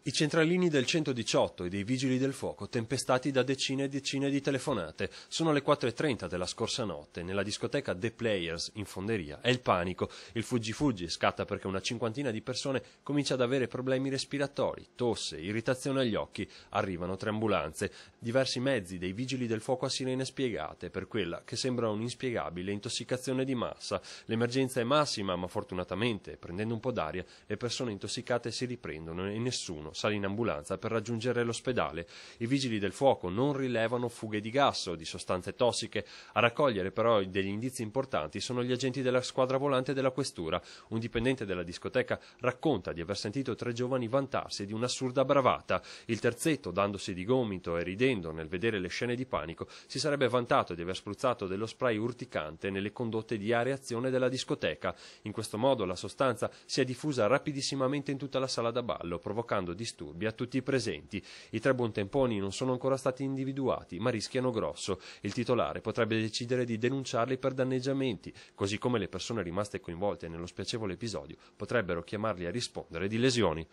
I centralini del 118 e dei vigili del fuoco tempestati da decine e decine di telefonate. Sono le 4:30 della scorsa notte. Nella discoteca The Players in Fonderia è il panico. Il fuggi scatta perché una cinquantina di persone comincia ad avere problemi respiratori, tosse, irritazione agli occhi. Arrivano 3 ambulanze, diversi mezzi dei vigili del fuoco a sirene spiegate per quella che sembra un'inspiegabile intossicazione di massa. L'emergenza è massima, ma fortunatamente, prendendo un po' d'aria, le persone intossicate si riprendono e nessuno sale in ambulanza per raggiungere l'ospedale. I vigili del fuoco non rilevano fughe di gas o di sostanze tossiche. A raccogliere però degli indizi importanti sono gli agenti della squadra volante della questura. Un dipendente della discoteca racconta di aver sentito 3 giovani vantarsi di un'assurda bravata. Il terzetto, dandosi di gomito e ridendo nel vedere le scene di panico, si sarebbe vantato di aver spruzzato dello spray urticante nelle condotte di areazione della discoteca. In questo modo la sostanza si è diffusa rapidissimamente in tutta la sala da ballo, provocando disturbi a tutti i presenti. I 3 buontemponi non sono ancora stati individuati, ma rischiano grosso. Il titolare potrebbe decidere di denunciarli per danneggiamenti, così come le persone rimaste coinvolte nello spiacevole episodio potrebbero chiamarli a rispondere di lesioni.